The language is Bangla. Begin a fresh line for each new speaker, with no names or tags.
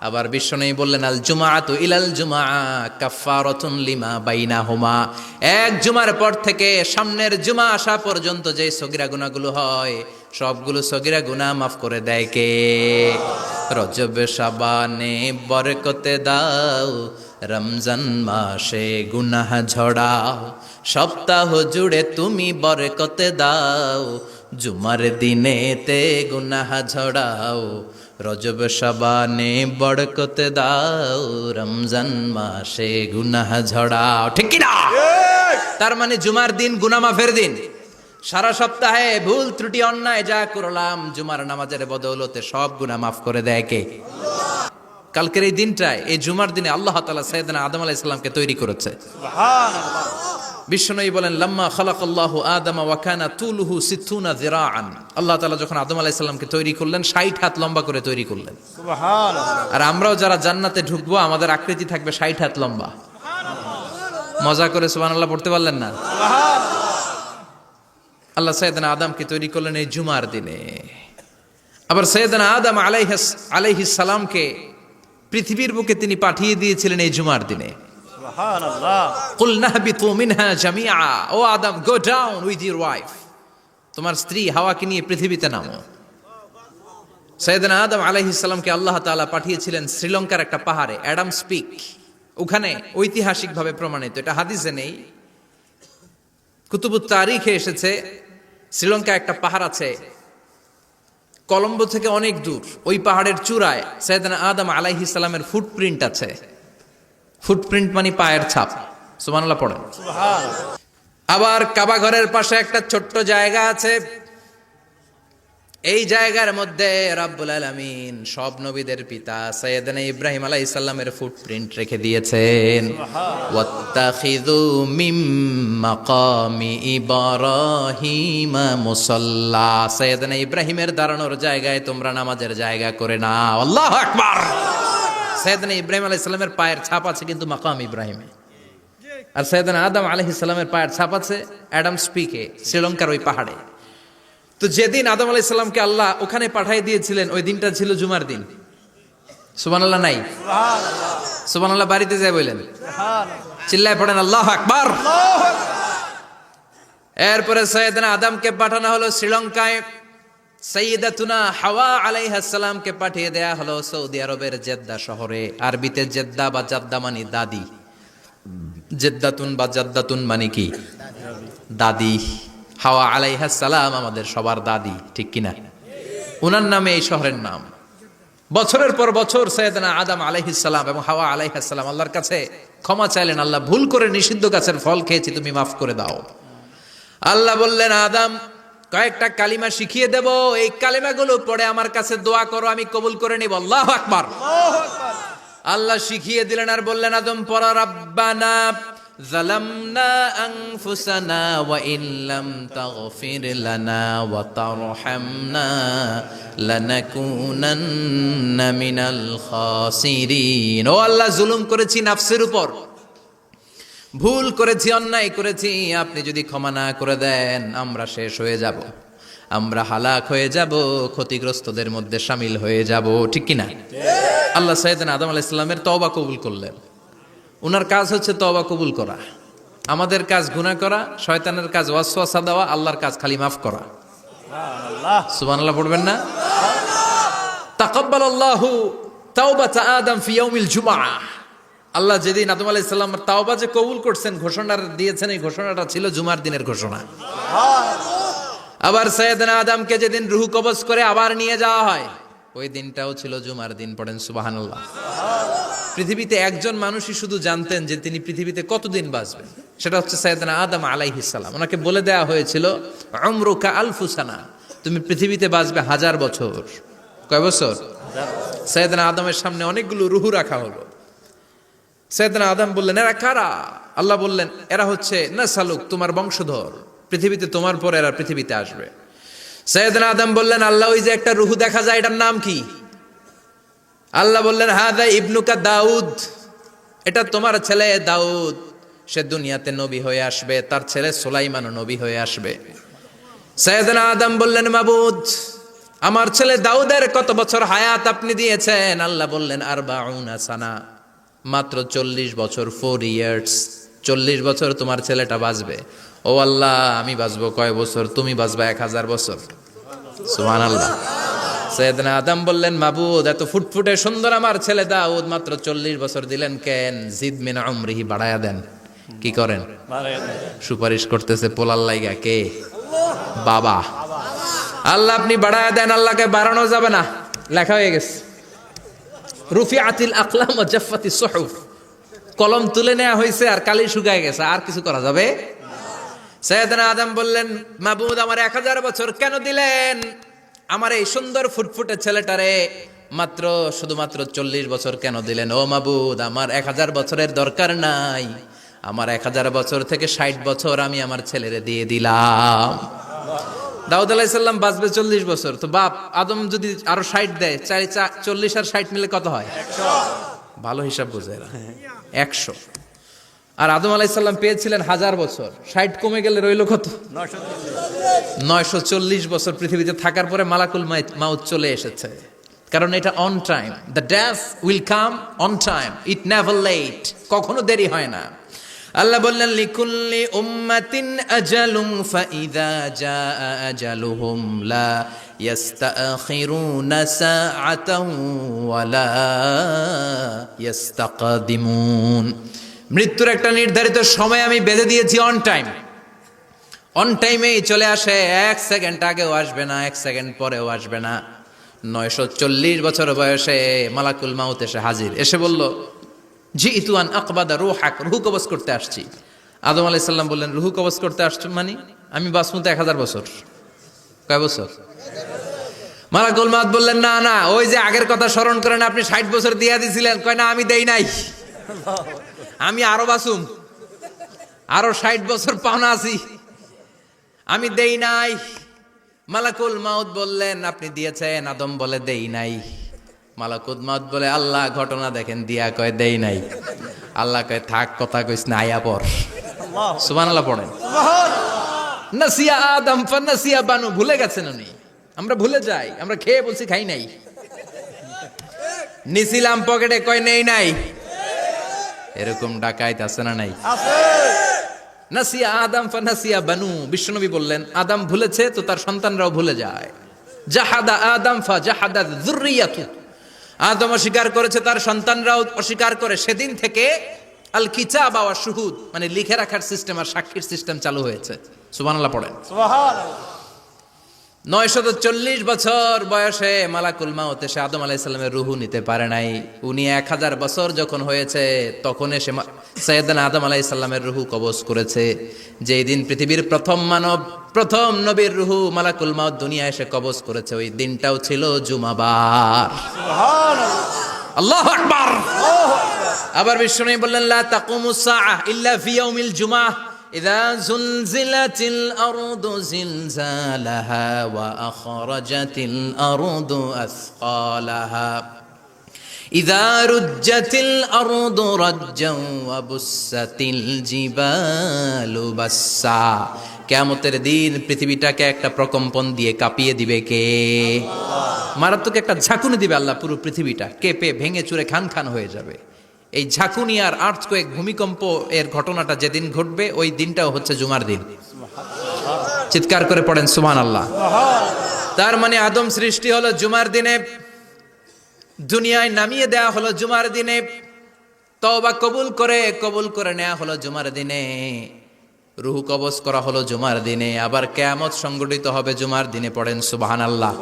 আবার বিশ্বনবী বললেন আল জুমাআতু ইলাল জুমআ কাফফারাতুন লিমা বাইনাহুমা। এক জুমার পর থেকে সামনের জুমা আসা পর্যন্ত যে সগীরা গুনাহগুলো হয় সবগুলো সগীরা গুনাহ মাফ করে দেয় কে? রজব শাবানে বরকতে দাও, রমজান মাসে গুনাহ ঝড়াও, সপ্তাহ জুড়ে তুমি বরকতে দাও, জুমার দিনেতে গুনাহ ঝড়াও, রজব শাবানে বরকতে দাও, রমজান মাসে গুনাহ ঝড়াও। ঠিক কি না? তার মানে জুমার দিন গুনাহ মাফের দিন। সারা সপ্তাহে ভুল ত্রুটি অন্যায় যা করলাম জুমার নামাজের বদৌলতে সব গুনাহ মাফ করে দেয় কে? কালকের এই দিনটায়, এই জুমার দিনে আল্লাহ তাআলা সাইয়েদনা আদম আলাইহিস সালামকে তৈরি করেছে। সুবহানাল্লাহ। বিশ্বনবী বলেন লাম্মা খালাকাল্লাহু আদামা ওয়া কানা তুলুহু 60 যিরাআন। আল্লাহ তাআলা যখন আদম আলাইহিস সালামকে তৈরি করলেন 60 হাত লম্বা করে তৈরি করলেন। সুবহানাল্লাহ। আর আমরাও যারা জান্নাতে ঢুকবো আমাদের আকৃতি থাকবে 60 হাত লম্বা। মজা করে সুবহানাল্লাহ পড়তে পারলেন না? সুবহানাল্লাহ। আল্লাহ সাইয়েদনা আদমকে তৈরি করলেন এই জুমার দিনে। আবার সাইয়েদনা আদম আলাইহিস সালামকে পৃথিবীর বুকে তিনি পাঠিয়ে দিয়েছিলেন এই জুমার দিনে। সুবহানাল্লাহ। কুল নাহবিতু মিনহা জামিআ, O Adam go down with your wife, তোমার স্ত্রী হাওয়াকে নিয়ে পৃথিবীতে নামো। সাইয়েদনা আদম আলাইহিস সালামকে আল্লাহ তাআলা পাঠিয়েছিলেন শ্রীলঙ্কার একটা পাহাড়ে, অ্যাডামস পিক। ওখানে ঐতিহাসিকভাবে প্রমাণিত, এটা হাদিসে নেই, কুতুবুত তারিখে এসেছে। শ্রীলঙ্কা একটা পাহাড় আছে, কলম্বো থেকে অনেক দূর। ওই পাহাড়ের চূড়ায় সাইয়েদনা আদম আলাইহিস সালামের ফুটপ্রিন্ট আছে। ফুটপ্রিন্ট মানে পায়ের ছাপ। সুবহানাল্লাহ পড়েন। সুবহানাল্লাহ। আবার কাবা ঘরের পাশে একটা ছোট্ট জায়গা আছে, এই জায়গার মধ্যে রাব্বুল আলামিন সব নবীদের পিতা সাইয়েদনা ইব্রাহিম আলাইহিস সালামের ফুটপ্রিন্ট রেখে দিয়েছেন। ওয়াত্তাখিযু মিম মাকামি ইব্রাহিম মুসাল্লা, সাইয়েদনা ইব্রাহিমের দাঁড়ানোর জায়গায় তোমরা নামাজের জায়গা করে নাও। আল্লাহু আকবার। সাইয়েদনা ইব্রাহিম আলাইহিস সালামের পায়ের ছাপ আছে কিন্তু মাকাম ইব্রাহিমে, আর সাইয়েদনা আদম আলাইহিস সালামের পায়ের ছাপ আছে অ্যাডামস পিকে, শ্রীলঙ্কার ওই পাহাড়ে। তো যেদিন আদম আলাইহিস সালামকে আল্লাহ ওখানে পাঠিয়ে দিয়েছিলেন ওই দিনটা ছিল জুমার দিন। সুবহানাল্লাহ নাই? সুবহানাল্লাহ। সুবহানাল্লাহ বাড়িতে যায় বলেন। সুবহানাল্লাহ। চিল্লায় পড়েন আল্লাহু আকবার। আল্লাহু আকবার। এরপরে সাইয়েদনা আদমকে পাঠানো হলো শ্রীলঙ্কায়। সাইয়্যিদাতুনা হাওয়া আলাইহাস সালামকে পাঠিয়ে দেয়া হলো সৌদি আরবের জেদ্দা শহরে। আরবিতে জেদ্দা বা জাদ্দা মানে দাদি। জেদ্দাতুন বা জাদ্দাতুন মানে কি? দাদি। হাওয়া আলাইহাস সালাম আমাদের সবার দাদি, ঠিক কিনা? ওনার নামে এই শহরের নাম। বছরের পর বছর সাইয়েদনা আদম আলাইহিস সালাম এবং হাওয়া আলাইহাস সালাম আল্লাহর কাছে ক্ষমা চাইলেন, আল্লাহ ভুল করে নিষিদ্ধ গাছের ফল খেয়েছি, তুমি মাফ করে দাও। আল্লাহ বললেন আদম কয়েকটা কালিমা শিখিয়ে দেব, এই কালিমাগুলো পড়ে আমার কাছে দোয়া করো, আমি কবুল করে নিব। আল্লাহু আকবার। আল্লাহু আকবার। আল্লাহ শিখিয়ে দিলেন আর বললেন আদম পড়া রাব্বানা যালামনা আনফুসানা ওয়া ইল্লাম তাগফির লানা ওয়া তারহামনা লানাকুনান্না মিনাল খাসিরিন। ও আল্লাহ, জুলুম করেছি নাফসের উপর, ভুল করেছি, অন্যায় করেছি, আপনি যদি ক্ষমা না করে দেন আমরা শেষ হয়ে যাব, আমরা হালাক হয়ে যাব, ক্ষতিগ্রস্তদের মধ্যে শামিল হয়ে যাব, ঠিক কিনা? আল্লাহ সাইয়েদনা আদম আলাইহিস সালামের তওবা কবুল করলেন। ওনার কাজ হচ্ছে তওবা কবুল করা, আমাদের কাজ গুনাহ করা, শয়তানের কাজ ওয়াসওয়াসা দেওয়া, আল্লাহর কাজ খালি মাফ করা। সুবহানাল্লাহ। সুবহানাল্লাহ পড়বেন না? তাকাব্বালাল্লাহু তাওবাতা আদম ফি ইয়াউমিল জুমআ। আল্লাহ যেদিন আদম আলাইহিস সালামের তাওবা যে কবুল করছেন, ঘোষণা দিয়েছেন, এই ঘোষণাটা ছিল জুমার দিনের ঘোষণা। আবার সাইয়েদনা আদমকে যেদিন রূহ কবজ করে আবার নিয়ে যাওয়া হয় ওই দিনটাও ছিল জুমার দিন। পড়েন সুবহানাল্লাহ। পৃথিবীতে একজন মানুষই শুধু জানতেন যে তিনি পৃথিবীতে কতদিন বাঁচবেন, সেটা হচ্ছে সাইয়েদনা আদম আলাইহিস সালাম। ওনাকে বলে দেয়া হয়েছিল উমরুকা আলফু সানা, তুমি পৃথিবীতে বাঁচবে 1000 বছর। কয় বছর? সাইয়েদনা আদমের সামনে অনেকগুলো রূহ রাখা হলো। সাইয়েদনা আদম বললেন এরা কারা? আল্লাহ বললেন এরা হচ্ছে নাসালুক, তোমার বংশধর, পৃথিবীতে তোমার পর এরা পৃথিবীতে আসবে। সাইয়েদনা আদম বললেন আল্লাহ ওই যে একটা রূহ দেখা যায় এটার নাম কি? আল্লাহ বললেন হাদা ইবনুকা দাউদ, এটা তোমার ছেলে দাউদ, সে দুনিয়াতে নবী হয়ে আসবে, তার ছেলে সুলাইমানও নবী হয়ে আসবে। সাইয়েদনা আদম বললেন মাবুদ আমার ছেলে দাউদের কত বছর হায়াত আপনি দিয়েছেন? আল্লাহ বললেন 40 সানা, মাত্র 40 বছর, 4 ইয়ার্স। 40 বছর তোমার ছেলেটা বাঁচবে। ও আল্লাহ, আমি বাঁচবো কয় বছর? তুমি বাঁচবা 1000 বছর। সুবহানাল্লাহ। সৈয়দনা আদম বললেন, মাবুদ, এত ফুটফুটে সুন্দর আমার ছেলে দাউদ, মাত্র 40 বছর দিলেন কেন? জিদ মিন উমরিহি, বাড়ায়া দেন। কি করেন? সুপারিশ করতেছে পোলার লাইগা কে? বাবা। আল্লাহ আপনি বাড়ায়া দেন। আল্লাহকে বাড়ানো যাবে না, লেখা হয়ে গেছে। রুফিআতিল আকলাম ওয়া জাফফাতিস সুহুফ, কলম তুলে নেওয়া হয়েছে আর কালি শুকায় গেছে, আর কিছু করা যাবে? সৈয়দনা আদম বললেন, মাবুদ, আমার 1000 বছর কেন দিলেন? আমার এই সুন্দর ফুটফুটে ছেলেটারে মাত্র শুধুমাত্র 40 বছর কেন দিলেন? ও মাবুদ, আমার 1000 বছরের দরকার নাই, আমার 1000 বছর থেকে 60 বছর আমি আমার ছেলেরে দিয়ে দিলাম। দাউদ আলাইহিস সালাম বাঁচবে 40 বছর, তো বাপ আদম যদি আরো 60 দেয়, 40 আর 60 মিলে কত হয়? 100। ভালো হিসাব বোঝে এরা, 100। আর আদম আলাইহিস সালাম পেয়েছিলেন 1000 বছর, 60 কমে গেলে রইল কত? 940 বছর পৃথিবীতে থাকার পরে মালাকুল মাউত চলে এসেছে। কারণ এটা on time, the death will come on time, it never late, কখনো দেরি হয় না। আল্লাহ বললেন, লিকুল্লি উম্মাতিন আজালুন ফাইযা জাআ আজালুহুম লা ইস্তাখিরুনা সাআতান ওয়া লা ইস্তাকদিমুন। মৃত্যুর একটা নির্ধারিত সময় আমি বেঁধে দিয়েছি, অন টাইম। অন টাইমেই চলে আসে, 1 সেকেন্ড আগেও আসবে না, 1 সেকেন্ড পরেও আসবে না। 940 বছর বয়সে মালাকুল মাউত এসে হাজির, এসে বলল, জিইতু আন আকবাদা রূহাক, রূহ কবজ করতে আসছি। আদম আলাইহিস সালাম বললেন, রূহ কবজ করতে আসছো মানে? আমি বাঁচবো তো 1000 বছর। কয় বছর? মালাকুল মাউত বললেন, না না, ওই যে আগের কথা স্মরণ করেন, আপনি 60 বছর দিয়া দিছিলেন। কয় না, আমি দেই নাই, আমি আরো বাঁচুম, আরো 60 বছর পাওনা আছি, আমি দেই নাই। মালাকুল মাউত বললেন, আপনি দিয়েছেন? আদম বলে, দেই নাই। মালাকুল মাউত বলে, আল্লাহ ঘটনা দেখেন, দিয়া কয় দেই নাই। আল্লাহ কয়, থাক, কথা কইস না, আয়া পর। সুবহানাল্লাহ পড়েন। নাসিয়া আদম ফানাসিয়া বানু, ভুলে গেছেন উনি। আমরা ভুলে যাই, আমরা খেয়ে বলছি খাই নাই, নিছিলাম পকেটে, কয় নেই নাই। এরকম ডাকাইত আছে না নাই? নাসিয়া আদম ফানাসিয়া বানু, বিশ্বনবী বললেন, আদম ভুলেছে তো তার সন্তানরাও ভুলে যায়। জাহাদা আদম ফা জাহাদা যুররিয়াতু, আদম অস্বীকার করেছে, তার সন্তানরাও অস্বীকার করে। সেদিন থেকে আল কিতাব ওয়া শুহুদ, মানে লিখে রাখার সিস্টেম আর সাক্ষীর সিস্টেম চালু হয়েছে। সুবহানাল্লাহ পড়েন। সুবহানাল্লাহ। 940 বছর বয়সে মালাকুল মাউত এসে আদম আলাইহিস সালামের রূহ নিতে পারে নাই। উনি 1000 বছর যখন হয়েছে তখন এসে সাইয়েদনা আদম আলাইহিস সালামের রূহ কবজ করেছে। যেই দিন পৃথিবীর প্রথম মানব, প্রথম নবীর রূহ মালাকুল মাউত দুনিয়া এসে কবজ করেছে, ওই দিনটাও ছিল জুমাবার। সুবহানাল্লাহ, আল্লাহু আকবার। আবার বিশ্বনবী বললেন, লা তাকুমুস সাআহ ইল্লা ফি ইয়াউমিল জুমআহ ইযা যুলজিলাতিল আরদু জিলজালাহা ওয়া আখরাজাতিল আরদু আসকালাহা ইযা রুজ্জাতিল আরদু রাজ্জান ওয়া বুসাতিল জিবালু বাসসা। কিয়ামতের দিন পৃথিবীটাকে একটা প্রকম্পন দিয়ে কাঁপিয়ে দিবে কে? আল্লাহ। মারাত্মক একটা ঝাঁকুনি দিবে আল্লাহ, পুরো পৃথিবীটা কেঁপে ভেঙে চুরে খান খান হয়ে যাবে। এই ঝাঁকুনি আর আর্থকোয়েক, ভূমিকম্প এর ঘটনাটা যেদিন ঘটবে ওই দিনটাও হচ্ছে জুমার দিন। চিৎকার করে পড়েন সুবহানাল্লাহ। তার মানে আদম সৃষ্টি হলো জুমার দিনে, দুনিয়ায় নামিয়ে দেয়া হলো জুমার দিনে, তওবা কবুল করে নেওয়া হলো জুমার দিনে, রূহ কবজ করা হলো জুমার দিনে, আবার কিয়ামত সংগঠিত হবে জুমার দিনে। পড়েন সুবহানাল্লাহ।